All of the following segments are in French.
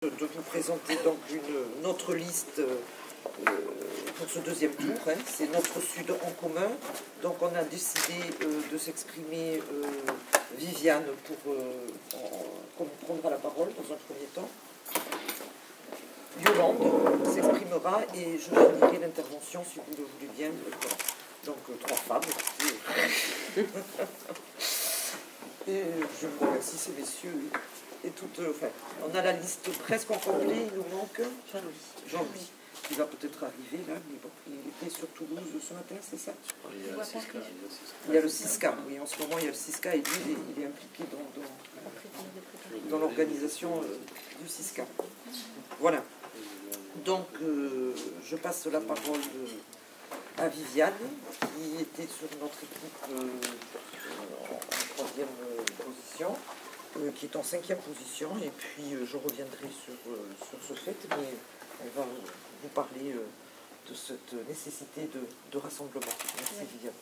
De vous présenter donc une autre liste pour ce deuxième tour. C'est notre Sud en commun. Donc on a décidé de s'exprimer Viviane pour prendra la parole dans un premier temps. Yolande s'exprimera et je finirai l'intervention si vous le voulez bien. Donc trois femmes. Et je vous remercie ces messieurs. Et enfin, on a la liste presque en complet, il nous manque Jean-Louis, qui va peut-être arriver là, mais bon, il était sur Toulouse ce matin, c'est ça? Il y a le CISCA, oui, en ce moment il y a le CISCA et lui il est impliqué dans l'organisation du CISCA. Voilà. Donc je passe la parole à Viviane, qui était sur notre équipe en troisième position. Qui est en cinquième position, et puis je reviendrai sur ce fait, mais on va vous parler de cette nécessité de rassemblement. Merci Viviane.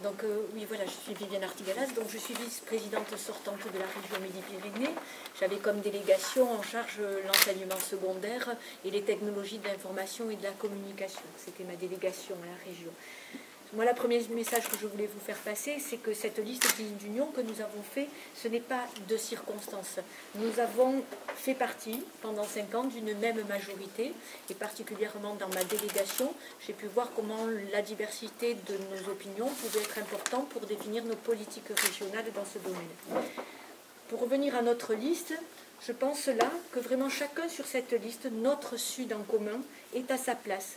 Donc oui, voilà, je suis Viviane Artigalas, donc je suis vice-présidente sortante de la région Midi-Pyrénées. J'avais comme délégation en charge l'enseignement secondaire et les technologies de l'information et de la communication. C'était ma délégation à la région. Moi, le premier message que je voulais vous faire passer, c'est que cette liste d'union que nous avons fait, ce n'est pas de circonstance. Nous avons fait partie, pendant 5 ans, d'une même majorité, et particulièrement dans ma délégation, j'ai pu voir comment la diversité de nos opinions pouvait être importante pour définir nos politiques régionales dans ce domaine. Pour revenir à notre liste, je pense là que vraiment chacun sur cette liste, notre Sud en commun, est à sa place.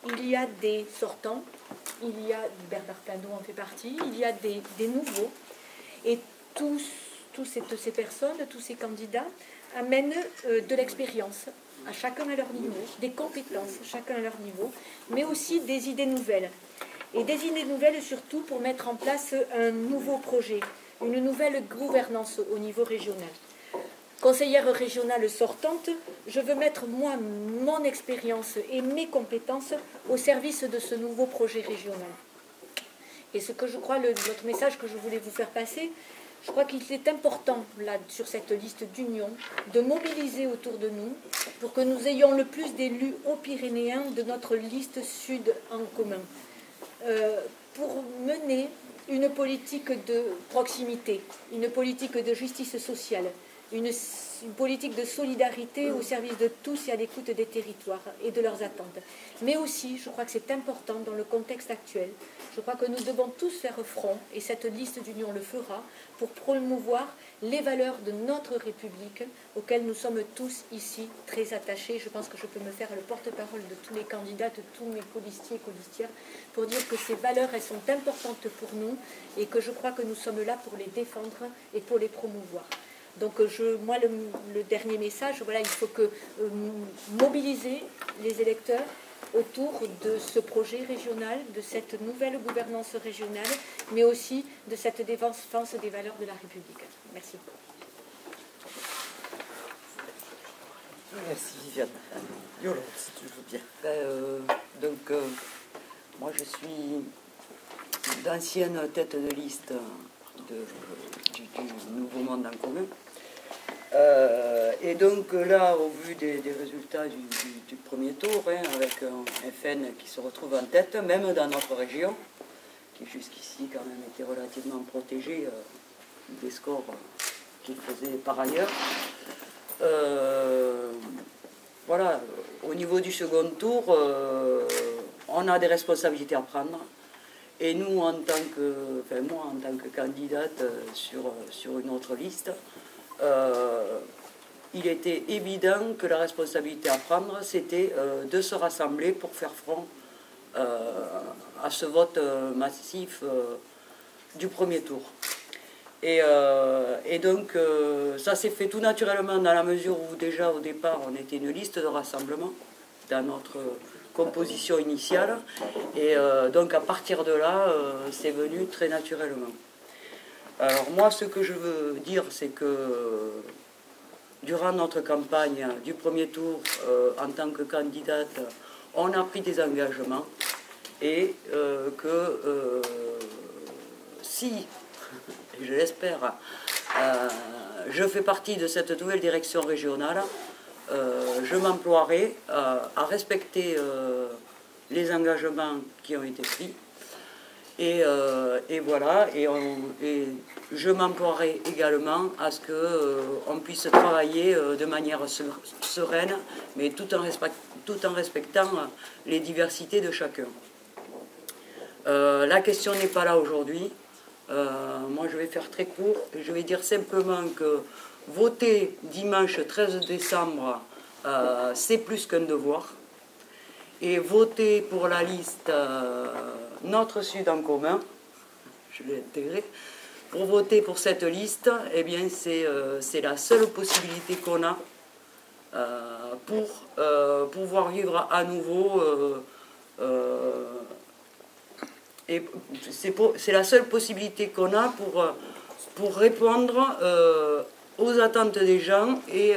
Il y a des sortants, il y a Bernard Pinault en fait partie, il y a des nouveaux, et toutes ces personnes, tous ces candidats amènent de l'expérience, à chacun à leur niveau, des compétences, chacun à leur niveau, mais aussi des idées nouvelles. Et des idées nouvelles surtout pour mettre en place un nouveau projet, une nouvelle gouvernance au niveau régional. Conseillère régionale sortante, je veux mettre moi mon expérience et mes compétences au service de ce nouveau projet régional. Et ce que je crois, notre message que je voulais vous faire passer, je crois qu'il est important là sur cette liste d'union de mobiliser autour de nous pour que nous ayons le plus d'élus aux Pyrénéens de notre liste Sud en commun, pour mener une politique de proximité, une politique de justice sociale, une politique de solidarité au service de tous et à l'écoute des territoires et de leurs attentes. Mais aussi, je crois que c'est important dans le contexte actuel, je crois que nous devons tous faire front, et cette liste d'union le fera, pour promouvoir les valeurs de notre République, auxquelles nous sommes tous ici très attachés. Je pense que je peux me faire le porte-parole de tous les candidats, de tous mes colistiers et colistières, pour dire que ces valeurs, elles sont importantes pour nous, et que je crois que nous sommes là pour les défendre et pour les promouvoir. Donc moi, le dernier message, voilà, il faut que mobiliser les électeurs autour de ce projet régional, de cette nouvelle gouvernance régionale, mais aussi de cette défense des valeurs de la République. Merci. Merci Viviane. Yolande, si tu veux bien. Moi je suis d'ancienne tête de liste du Nouveau Monde en commun. Et donc là, au vu des résultats du premier tour, avec un FN qui se retrouve en tête, même dans notre région, qui jusqu'ici quand même était relativement protégée des scores qu'il faisait par ailleurs. Voilà, au niveau du second tour, on a des responsabilités à prendre. Et nous, moi en tant que candidate sur une autre liste, il était évident que la responsabilité à prendre, c'était de se rassembler pour faire front à ce vote massif du premier tour. Et donc, ça s'est fait tout naturellement dans la mesure où déjà au départ, on était une liste de rassemblement dans notre composition initiale. Et donc à partir de là, c'est venu très naturellement. Alors moi, ce que je veux dire, c'est que durant notre campagne du premier tour, en tant que candidate, on a pris des engagements et que si, je l'espère, je fais partie de cette nouvelle direction régionale, je m'emploierai à respecter les engagements qui ont été pris. Et voilà, et je m'emploierai également à ce qu'on puisse travailler de manière sereine, mais tout en respectant les diversités de chacun. La question n'est pas là aujourd'hui. Moi, je vais faire très court. Je vais dire simplement que voter dimanche 13 décembre, c'est plus qu'un devoir. Et voter pour la liste Notre Sud en commun, je l'ai intégré, pour voter pour cette liste, eh bien, c'est la seule possibilité qu'on a pour pouvoir vivre à nouveau. Et c'est la seule possibilité qu'on a pour répondre aux attentes des gens et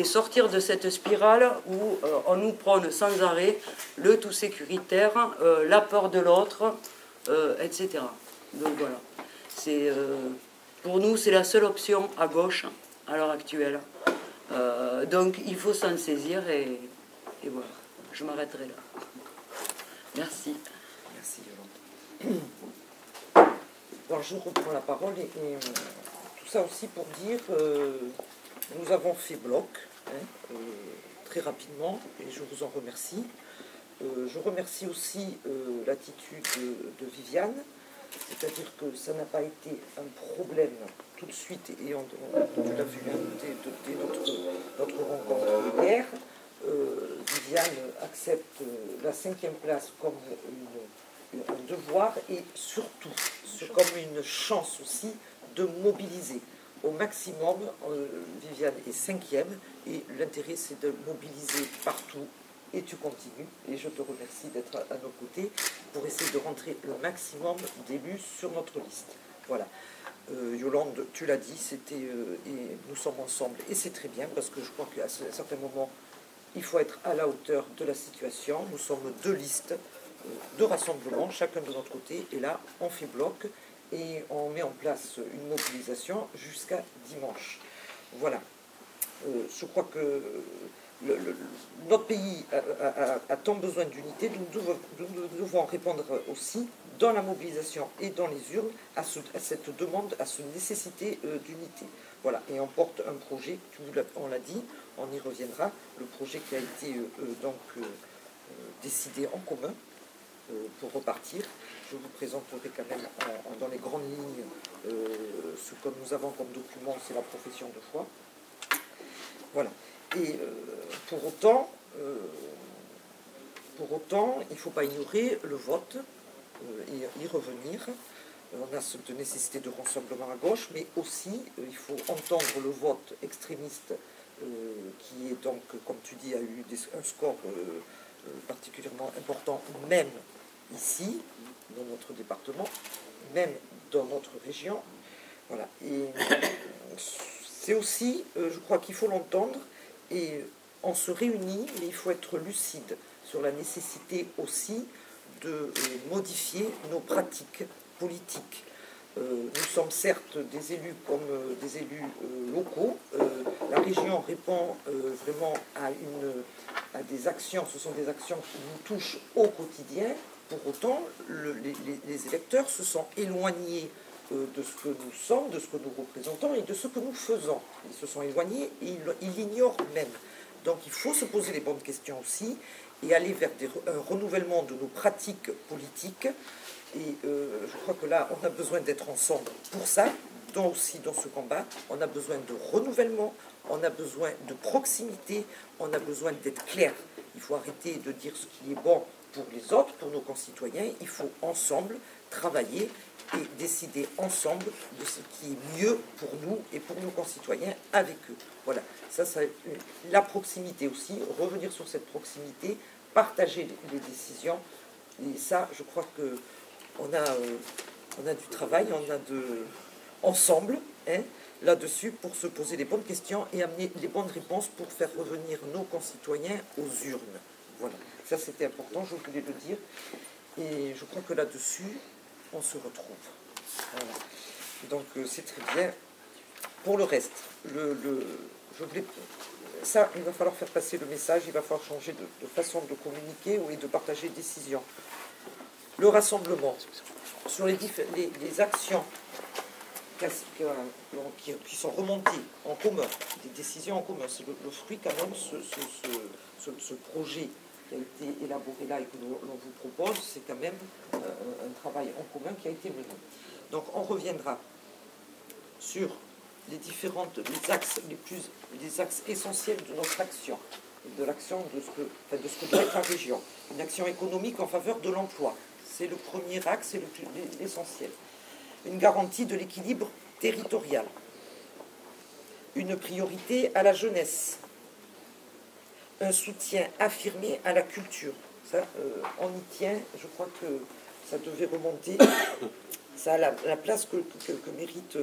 sortir de cette spirale où on nous prône sans arrêt le tout sécuritaire, la peur de l'autre, etc. Donc voilà. Pour nous, c'est la seule option à gauche à l'heure actuelle. Donc il faut s'en saisir et voilà. Je m'arrêterai là. Merci. Merci Yolande. Alors je reprends la parole et tout ça aussi pour dire nous avons fait bloc très rapidement et je vous en remercie. Je remercie aussi l'attitude de Viviane, c'est-à-dire que ça n'a pas été un problème tout de suite et on l'a vu dès notre rencontre hier. Viviane accepte la 5e place comme un devoir et surtout comme une chance aussi de mobiliser au maximum. Viviane est 5e et l'intérêt c'est de mobiliser partout et tu continues et je te remercie d'être à nos côtés pour essayer de rentrer le maximum d'élus sur notre liste. Voilà. Yolande, tu l'as dit, et nous sommes ensemble et c'est très bien parce que je crois qu'à certains moments il faut être à la hauteur de la situation. Nous sommes 2 listes de rassemblement, chacun de notre côté, et là on fait bloc et on met en place une mobilisation jusqu'à dimanche. Voilà. Je crois que notre pays a tant besoin d'unité, nous devons répondre aussi dans la mobilisation et dans les urnes à cette demande, à cette nécessité d'unité. Voilà, et on porte un projet, on l'a dit, on y reviendra, le projet qui a été décidé en commun pour repartir. Je vous présenterai quand même dans les grandes lignes ce que nous avons comme document, c'est la profession de foi. Voilà. Et pour autant, il ne faut pas ignorer le vote et y revenir. On a cette nécessité de rassemblement à gauche, mais aussi il faut entendre le vote extrémiste qui est donc, comme tu dis, a eu un score particulièrement important, même ici, dans notre département, même dans notre région. Voilà. Et c'est aussi, je crois qu'il faut l'entendre, et on se réunit, mais il faut être lucide sur la nécessité aussi de modifier nos pratiques politiques. Nous sommes certes des élus comme des élus locaux. La région répond vraiment à des actions, ce sont des actions qui nous touchent au quotidien. Pour autant, les électeurs se sont éloignés de ce que nous sommes, de ce que nous représentons et de ce que nous faisons. Ils se sont éloignés et ils l'ignorent même. Donc il faut se poser les bonnes questions aussi et aller vers un renouvellement de nos pratiques politiques. Et je crois que là, on a besoin d'être ensemble pour ça, donc aussi dans ce combat. On a besoin de renouvellement, on a besoin de proximité, on a besoin d'être clair. Il faut arrêter de dire ce qui est bon pour les autres, pour nos concitoyens. Il faut ensemble travailler et décider ensemble de ce qui est mieux pour nous et pour nos concitoyens avec eux. Voilà, ça la proximité aussi, revenir sur cette proximité, partager les décisions. Et ça, je crois que on a du travail, ensemble là-dessus pour se poser les bonnes questions et amener les bonnes réponses pour faire revenir nos concitoyens aux urnes. Voilà, ça c'était important, je voulais le dire. Et je crois que là-dessus, on se retrouve. Voilà. Donc c'est très bien. Pour le reste, je voulais ça, il va falloir faire passer le message, il va falloir changer de façon de communiquer et de partager des décisions. Le rassemblement sur les actions qui sont remontées en commun, des décisions en commun. C'est le fruit quand même, ce projet qui a été élaboré là et que l'on vous propose, c'est quand même un travail en commun qui a été mené. Donc on reviendra sur les axes essentiels de notre action, de l'action de ce que doit être la région. Une action économique en faveur de l'emploi. C'est le premier axe, c'est l'essentiel. Une garantie de l'équilibre territorial. Une priorité à la jeunesse. Un soutien affirmé à la culture. Ça, on y tient, je crois que ça devait remonter. Ça a la place que mérite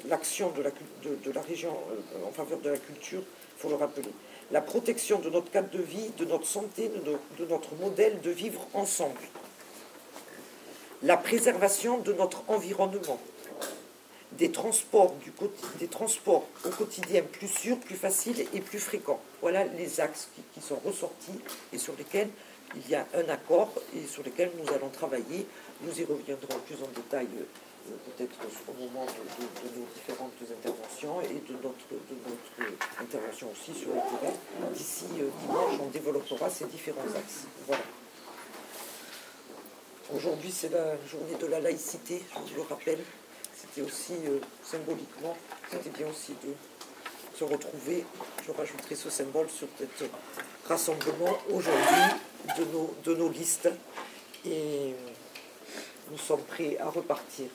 l'action de la région en faveur de la culture, il faut le rappeler. La protection de notre cadre de vie, de notre santé, de notre modèle de vivre ensemble. La préservation de notre environnement. Des transports au quotidien plus sûrs, plus faciles et plus fréquents. Voilà les axes qui sont ressortis et sur lesquels il y a un accord et sur lesquels nous allons travailler. Nous y reviendrons plus en détail peut-être au moment de nos différentes interventions et de notre intervention aussi sur le terrain. D'ici dimanche, on développera ces différents axes. Voilà. Aujourd'hui, c'est la journée de la laïcité, je vous le rappelle. C'était aussi, symboliquement, c'était bien aussi de se retrouver. Je rajouterai ce symbole sur cet rassemblement aujourd'hui de nos listes. Et nous sommes prêts à repartir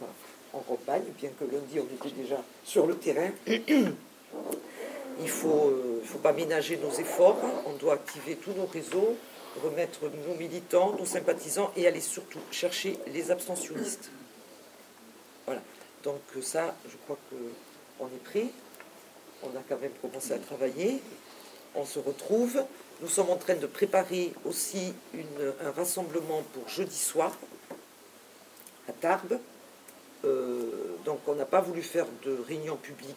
en campagne, bien que lundi on était déjà sur le terrain. Il ne faut pas ménager nos efforts, on doit activer tous nos réseaux, remettre nos militants, nos sympathisants et aller surtout chercher les abstentionnistes. Voilà, donc ça, je crois qu'on est prêt, on a quand même commencé à travailler, on se retrouve. Nous sommes en train de préparer aussi un rassemblement pour jeudi soir, à Tarbes. Donc on n'a pas voulu faire de réunion publique.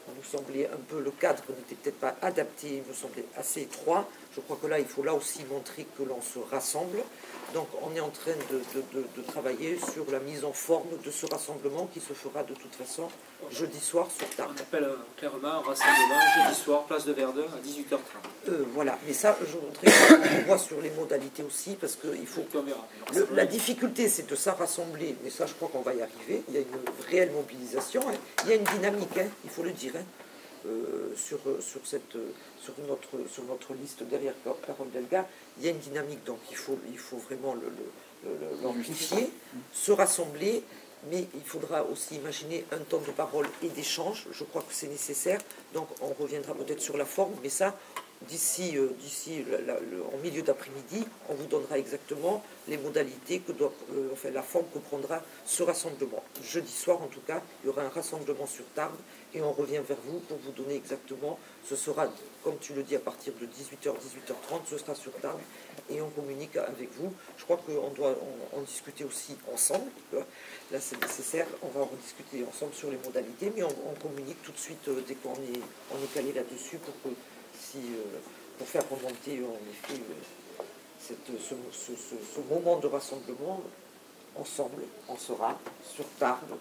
Il nous semblait un peu, le cadre n'était peut-être pas adapté, il me semblait assez étroit. Je crois que là, il faut là aussi montrer que l'on se rassemble. Donc on est en train de travailler sur la mise en forme de ce rassemblement qui se fera de toute façon jeudi soir sur Tarbes. On appelle clairement un rassemblement jeudi soir, place de Verdun, à 18h30. Voilà, mais ça, je voudrais qu'on voit sur les modalités aussi, parce que il faut... La difficulté, c'est de ça rassembler, mais ça, je crois qu'on va y arriver. Il y a une réelle mobilisation, hein. Il y a une dynamique, hein, il faut le dire, hein. Sur notre liste derrière Carole Delga, il y a une dynamique, donc il faut vraiment l'amplifier, se rassembler, mais il faudra aussi imaginer un temps de parole et d'échange. Je crois que c'est nécessaire, donc on reviendra peut-être sur la forme, mais ça, d'ici en milieu d'après-midi, on vous donnera exactement les modalités la forme que prendra ce rassemblement. Jeudi soir, en tout cas, il y aura un rassemblement sur Tarbes et on revient vers vous pour vous donner exactement. Ce sera, comme tu le dis, à partir de 18h, 18h30, ce sera sur Tarbes et on communique avec vous. Je crois qu'on doit en discuter aussi ensemble. Là, c'est nécessaire. On va en discuter ensemble sur les modalités, mais on communique tout de suite dès qu'on est calé là-dessus pour faire remonter en effet ce moment de rassemblement ensemble. On sera sur Tarbes.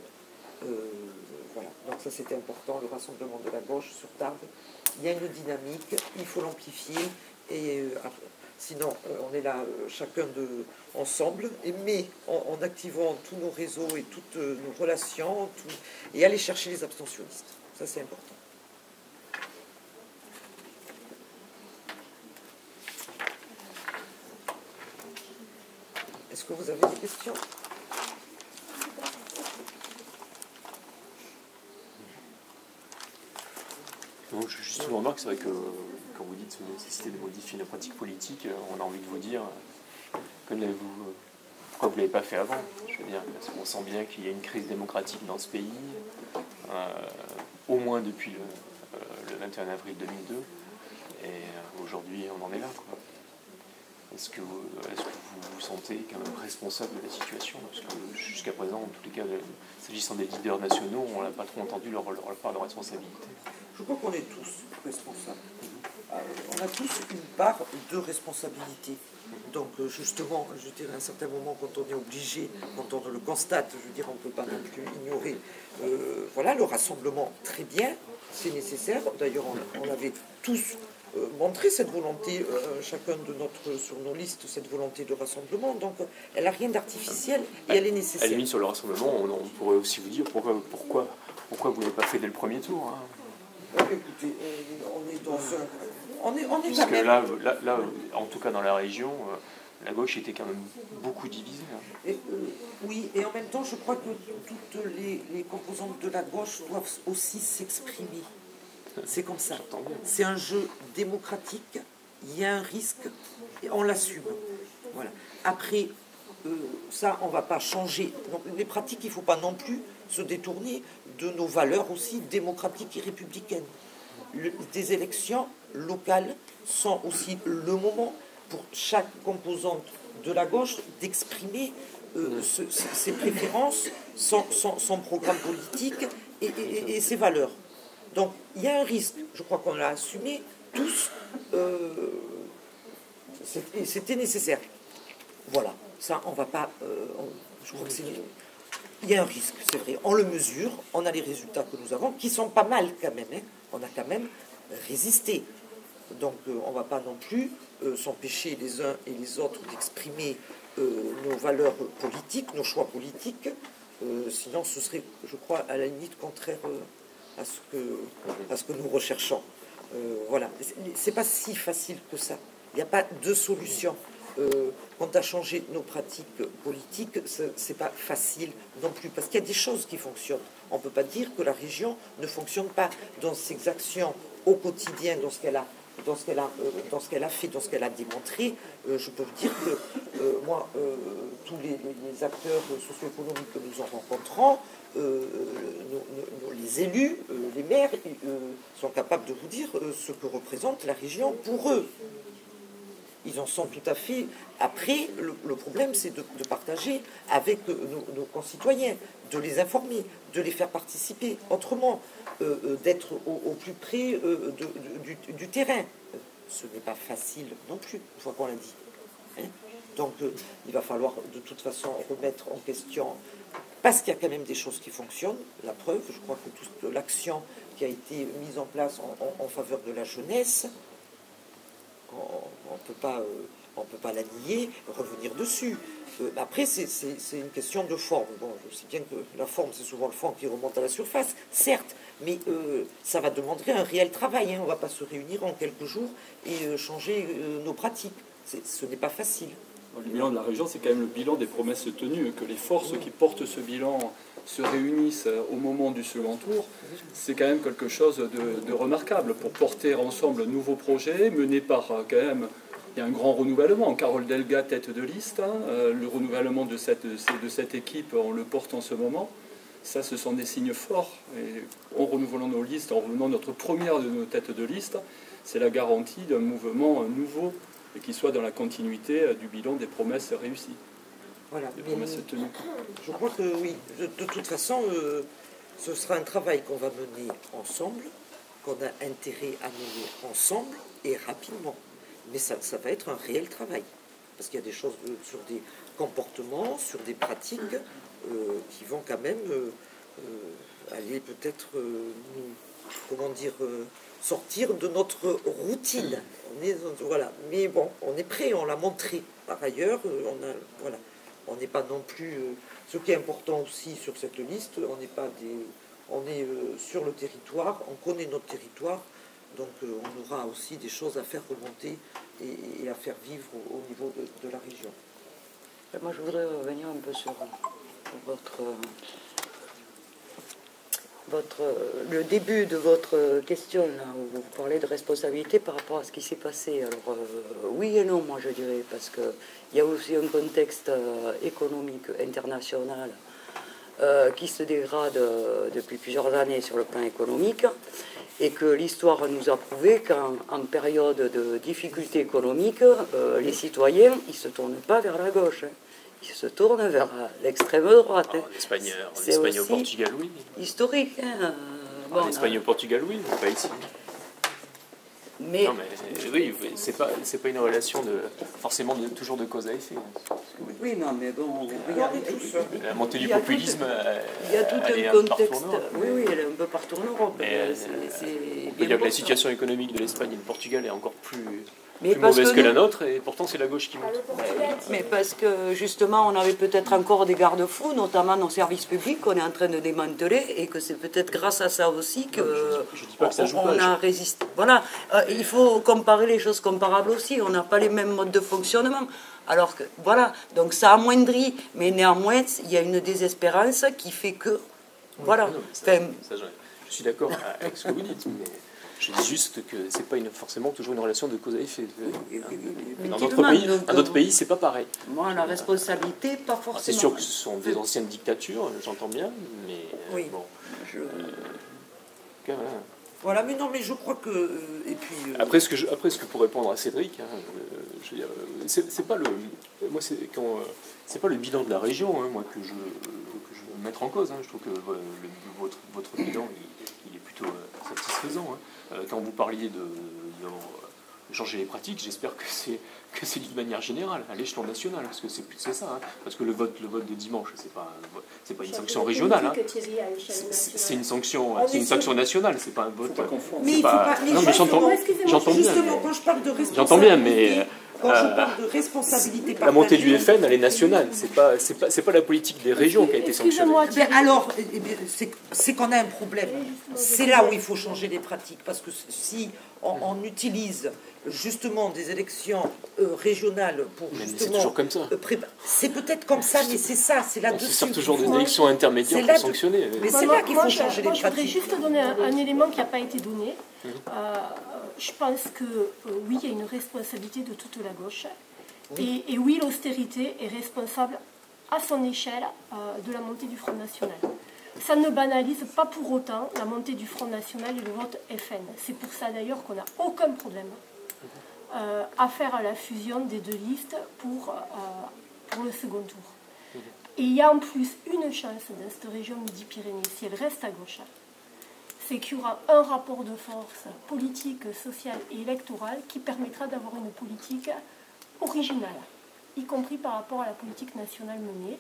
Voilà, donc ça c'était important, le rassemblement de la gauche sur Tarbes. Il y a une dynamique, il faut l'amplifier et sinon on est là chacun ensemble, mais en activant tous nos réseaux et toutes nos relations et aller chercher les abstentionnistes. Ça c'est important. Est-ce que vous avez des questions ? Non, juste une remarque, c'est vrai que quand vous dites nécessité de modifier la pratique politique, on a envie de vous dire pourquoi vous ne l'avez pas fait avant. Je veux dire, parce qu'on sent bien qu'il y a une crise démocratique dans ce pays, au moins depuis le 21 avril 2002, et aujourd'hui on en est là, quoi. Est-ce que vous vous sentez quand même responsable de la situation? Parce que jusqu'à présent, en tous les cas, s'agissant des leaders nationaux, on n'a pas trop entendu leur part de responsabilité. Je crois qu'on est tous responsables. On a tous une part de responsabilité. Donc justement, je dirais à un certain moment, quand on est obligé, quand on le constate, je veux dire, on ne peut pas non plus ignorer. Voilà, le rassemblement, très bien, c'est nécessaire. D'ailleurs, on avait tous montré cette volonté, chacun sur nos listes, cette volonté de rassemblement. Donc elle n'a rien d'artificiel et elle est nécessaire. À la limite, sur le rassemblement, on pourrait aussi vous dire pourquoi vous n'avez pas fait dès le premier tour. Hein. Écoutez, on est dans un... On est Parce quand que même... là, en tout cas dans la région, la gauche était quand même beaucoup divisée. Hein. Oui, et en même temps, je crois que toutes les composantes de la gauche doivent aussi s'exprimer. C'est comme ça. C'est un jeu démocratique, il y a un risque, et on l'assume. Voilà. Après, ça, on ne va pas changer. Donc, les pratiques, il ne faut pas non plus se détourner de nos valeurs aussi démocratiques et républicaines. Des élections locales sont aussi le moment pour chaque composante de la gauche d'exprimer ses préférences, son programme politique et ses valeurs. Donc il y a un risque, je crois qu'on l'a assumé tous, c'était nécessaire. Voilà, ça on va pas... je crois que il y a un risque, c'est vrai, on le mesure, on a les résultats que nous avons, qui sont pas mal quand même, hein. On a quand même résisté. Donc on ne va pas non plus s'empêcher les uns et les autres d'exprimer nos valeurs politiques, nos choix politiques, sinon ce serait, je crois, à la limite contraire à ce que nous recherchons. Voilà, c'est pas si facile que ça. Il n'y a pas de solution. Quand on a changé nos pratiques politiques, c'est pas facile non plus, parce qu'il y a des choses qui fonctionnent. On ne peut pas dire que la région ne fonctionne pas dans ses actions au quotidien, dans ce qu'elle a fait, dans ce qu'elle a démontré. Je peux vous dire que moi, tous les acteurs socio-économiques que nous en rencontrons, les élus, les maires, sont capables de vous dire ce que représente la région pour eux. Ils en sont tout à fait... Après, le problème, c'est de partager avec nos concitoyens, de les informer, de les faire participer autrement, d'être au plus près du terrain. Ce n'est pas facile non plus, une fois qu'on l'a dit. Hein. Donc, il va falloir de toute façon remettre en question, parce qu'il y a quand même des choses qui fonctionnent. La preuve, je crois que toute l'action qui a été mise en place en faveur de la jeunesse, on ne peut pas la nier, revenir dessus. Après, c'est une question de forme. Bon, je sais bien que la forme, c'est souvent le fond qui remonte à la surface, certes, mais ça va demander un réel travail. Hein. On ne va pas se réunir en quelques jours et changer nos pratiques. Ce n'est pas facile. Le bilan de la région, c'est quand même le bilan des promesses tenues. Que les forces qui portent ce bilan se réunissent au moment du second tour, c'est quand même quelque chose de remarquable pour porter ensemble un nouveau projet mené par quand même... Il y a un grand renouvellement. Carole Delga, tête de liste. Hein, le renouvellement de cette équipe, on le porte en ce moment. Ça, ce sont des signes forts. Et en renouvelant nos listes, en renouvelant notre première de nos têtes de liste, c'est la garantie d'un mouvement nouveau et qui soit dans la continuité du bilan des promesses réussies. Voilà. Des promesses tenues. Je crois que oui. De toute façon, ce sera un travail qu'on va mener ensemble, qu'on a intérêt à mener ensemble et rapidement. Mais ça va être un réel travail. Parce qu'il y a des choses sur des comportements, sur des pratiques qui vont quand même aller peut-être sortir de notre routine. Voilà. Mais bon, on est prêt, on l'a montré. Par ailleurs, on n'est pas non plus... ce qui est important aussi sur cette liste, on est sur le territoire, on connaît notre territoire. Donc on aura aussi des choses à faire remonter et à faire vivre au niveau de la région. Moi je voudrais revenir un peu sur le début de votre question, là, où vous parlez de responsabilité par rapport à ce qui s'est passé. Alors oui et non, moi je dirais, parce qu'il y a aussi un contexte économique international qui se dégrade depuis plusieurs années sur le plan économique, et que l'histoire nous a prouvé qu'en période de difficultés économiques, les citoyens, ils ne se tournent pas vers la gauche, hein. Ils se tournent vers l'extrême droite. Hein. En Espagne, au Portugal, oui. Historique. Hein. bon, En Espagne et au Portugal, oui, mais pas ici. mais Non, mais oui, c'est pas une relation forcément toujours de cause à effet. oui, non, mais bon, La montée du il y a populisme, il y a tout elle est un un peu partout contexte. en Europe. Oui, oui, elle est un peu partout en Europe. Mais, C'est on peut bien dire que pour la ça. situation économique de l'Espagne et du Portugal est encore plus Mais parce mauvaise que que la nous- nôtre, et pourtant c'est la gauche qui monte. Mais parce que justement, on avait peut-être encore des garde-fous, notamment nos services publics, qu'on est en train de démanteler, et que c'est peut-être grâce à ça aussi que Je dis pas que ça joue on pas. a résisté. Voilà, il faut comparer les choses comparables aussi. On n'a pas les mêmes modes de fonctionnement. Alors que voilà, donc ça amoindrit, mais néanmoins, il y a une désespérance qui fait que voilà. Non, mais Enfin, je suis d'accord avec ce que vous dites, mais je dis juste que c'est pas forcément toujours une relation de cause à effet. Dans d'autres pays, c'est pas pareil. moi, la responsabilité, pas forcément. C'est sûr que ce sont des anciennes dictatures, j'entends bien, mais Oui. bon. Je- Voilà. Voilà, mais non, mais je crois que... et puis, Après, ce que pour répondre à Cédric, hein, je veux dire, c'est pas le, moi c'est pas le bilan de la région, hein, moi que je veux mettre en cause. Hein. Je trouve que votre bilan il est plutôt satisfaisant. Hein. Quand vous parliez de changer les pratiques, j'espère que c'est dit de manière générale, à l'échelon national, parce que c'est ça. Hein. Parce que le vote de dimanche, c'est pas une sanction régionale. Hein. C'est une sanction, nationale, c'est pas un vote. mais il faut pas... Non, mais j'entends bien. Justement, quand je parle de responsabilité... J'entends bien, mais quand je parle de responsabilité partagée... la montée du FN, elle est nationale. C'est pas la politique des régions qui a été sanctionnée. Ben alors, c'est qu'on a un problème. C'est là où il faut changer les pratiques. Parce que si on utilise justement des élections régionales pour Mais c'est justement... toujours comme ça. C'est peut-être comme ça, mais c'est ça, c'est On là-dessus. se sert toujours qu'il des faut- élections intermédiaires C'est là pour de- sanctionner. Mais c'est là qu'il faut changer les Je voudrais pratiques. juste donner un élément qui n'a pas été donné. Je pense que oui, il y a une responsabilité de toute la gauche. Et oui, l'austérité est responsable à son échelle de la montée du Front National. Ça ne banalise pas pour autant la montée du Front National et le vote FN. C'est pour ça d'ailleurs qu'on n'a aucun problème à faire la fusion des deux listes pour le second tour. Et il y a en plus une chance dans cette région Midi-Pyrénées, si elle reste à gauche, c'est qu'il y aura un rapport de force politique, social et électoral qui permettra d'avoir une politique originale, y compris par rapport à la politique nationale menée,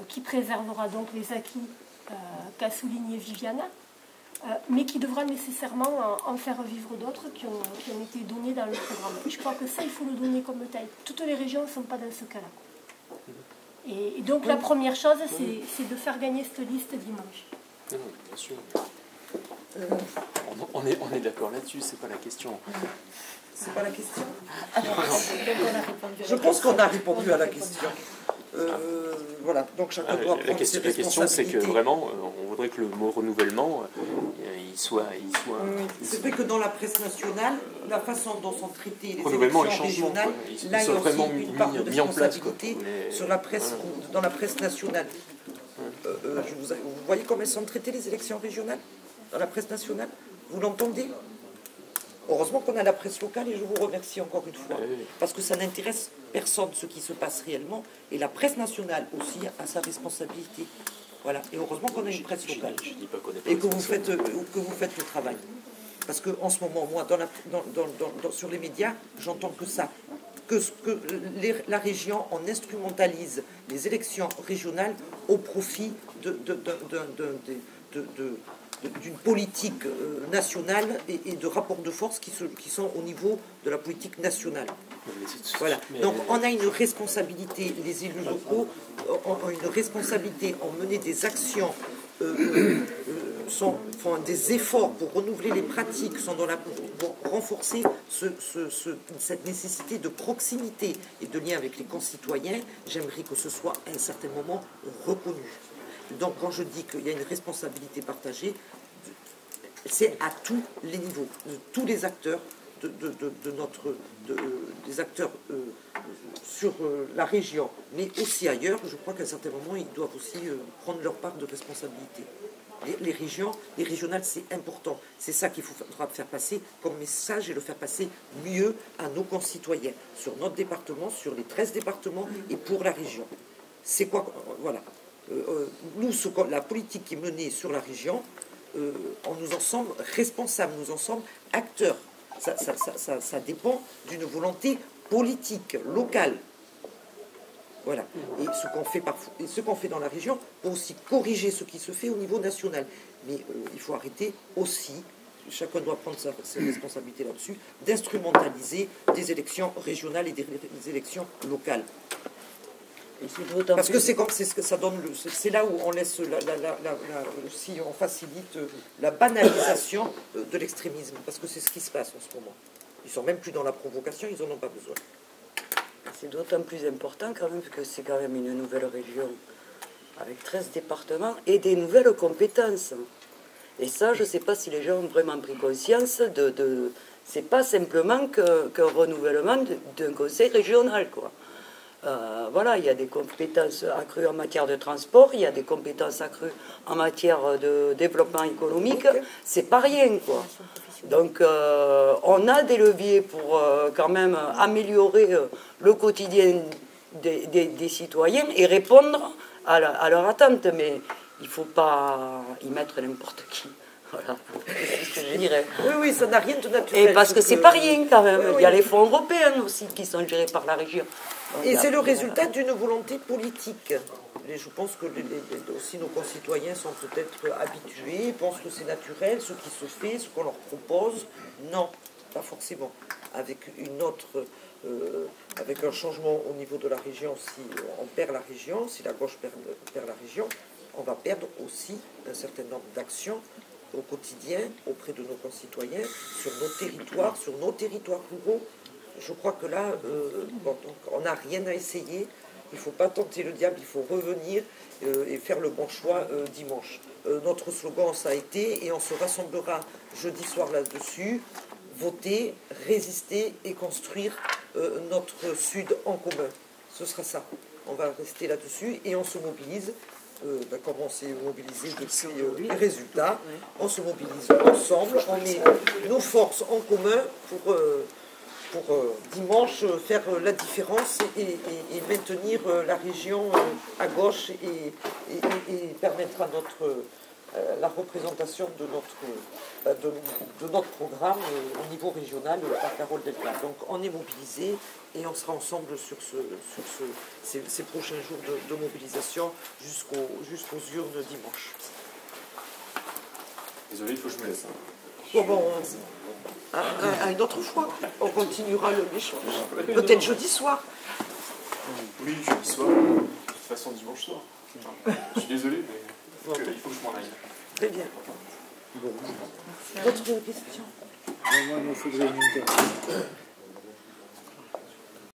qui préservera donc les acquis qu'a souligné Viviane, mais qui devra nécessairement en faire vivre d'autres qui ont été donnés dans le programme. Je crois que ça, il faut le donner comme tel. Toutes les régions ne sont pas dans ce cas-là. Et donc la première chose, c'est de faire gagner cette liste dimanche. Non, bien sûr. On est d'accord là-dessus, c'est pas la question. C'est pas la question. Je pense qu'on a répondu à la question. Voilà, donc chacun doit prendre ses La question, c'est que responsabilités. vraiment, on voudrait que le mot renouvellement, il soit. C'est vrai que dans la presse nationale, la façon dont sont traitées les Renouvellement et élections changement, régionales, quoi. Ils là il y sont a vraiment aussi une part de mis en place, quoi. responsabilité Mais- sur la presse, dans la presse nationale. Vous voyez comment elles sont traitées les élections régionales dans la presse nationale? Vous l'entendez? Heureusement qu'on a la presse locale et je vous remercie encore une fois. Parce que ça n'intéresse personne ce qui se passe réellement. Et la presse nationale aussi a sa responsabilité. Voilà. Et heureusement qu'on a une presse locale. Je dis pas qu'on est pas Et que vous faites le travail. Parce qu'en ce moment, moi, sur les médias, j'entends que ça. La région, on instrumentalise les élections régionales au profit d'une politique nationale et de rapports de force qui sont au niveau de la politique nationale. Voilà. Donc on a une responsabilité, les élus locaux ont une responsabilité en mener des actions, font des efforts pour renouveler les pratiques, pour renforcer cette nécessité de proximité et de lien avec les concitoyens. J'aimerais que ce soit à un certain moment reconnu. Donc quand je dis qu'il y a une responsabilité partagée, c'est à tous les niveaux, de tous les acteurs, des acteurs sur la région, mais aussi ailleurs. Je crois qu'à un certain moment, ils doivent aussi prendre leur part de responsabilité. Les régionales, c'est important. C'est ça qu'il faudra faire passer comme message et le faire passer mieux à nos concitoyens, sur notre département, sur les 13 départements et pour la région. C'est quoi, voilà. Nous, la politique qui est menée sur la région, nous en sommes responsables, nous en sommes acteurs. Ça dépend d'une volonté politique, locale. Voilà. Et ce qu'on fait dans la région pour aussi corriger ce qui se fait au niveau national. Mais il faut arrêter aussi, chacun doit prendre ses responsabilités là-dessus, d'instrumentaliser des élections régionales et des élections locales. Parce que c'est ce que ça donne, c'est là où on laisse, si on facilite la banalisation de l'extrémisme, parce que c'est ce qui se passe en ce moment. Ils sont même plus dans la provocation, ils n'en ont pas besoin. C'est d'autant plus important quand même, parce que c'est quand même une nouvelle région avec 13 départements et des nouvelles compétences. Et ça, je ne sais pas si les gens ont vraiment pris conscience c'est pas simplement qu'un renouvellement d'un conseil régional, quoi. Voilà, il y a des compétences accrues en matière de transport, il y a des compétences accrues en matière de développement économique, c'est pas rien, quoi. Donc on a des leviers pour quand même améliorer le quotidien des citoyens et répondre à leur attente, mais il ne faut pas y mettre n'importe qui. Voilà, c'est ce que je dirais. Oui, ça n'a rien de naturel. Et parce que c'est pas rien quand même. Il y a les fonds européens aussi qui sont gérés par la région. Et c'est le résultat d'une volonté politique. Et je pense que aussi nos concitoyens sont peut-être habitués, pensent que c'est naturel, ce qui se fait, ce qu'on leur propose. Non, pas forcément. Avec avec un changement au niveau de la région, si on perd la région, si la gauche perd la région, on va perdre aussi un certain nombre d'actions au quotidien auprès de nos concitoyens, sur nos territoires ruraux. Je crois que là, on n'a rien à essayer. Il ne faut pas tenter le diable, il faut revenir et faire le bon choix dimanche. Notre slogan, ça a été, et on se rassemblera jeudi soir là-dessus, voter, résister et construire notre Sud en commun. Ce sera ça. On va rester là-dessus et on se mobilise. Comme on s'est mobilisé depuis les résultats, on se mobilise ensemble, on met nos forces en commun pour dimanche faire la différence et maintenir la région à gauche et permettre à la représentation de notre programme au niveau régional par Carole Delta. Donc on est mobilisés et on sera ensemble sur ces prochains jours de mobilisation jusqu'aux urnes dimanche. Désolé, il faut que je me laisse. Bon, à une autre fois, on continuera l'échange. Peut-être jeudi soir. Oui, jeudi soir. De toute façon, dimanche soir. Je suis désolé, mais il faut que je m'en aille. Très bien. D'autres questions? Moi, il me faudrait une interview.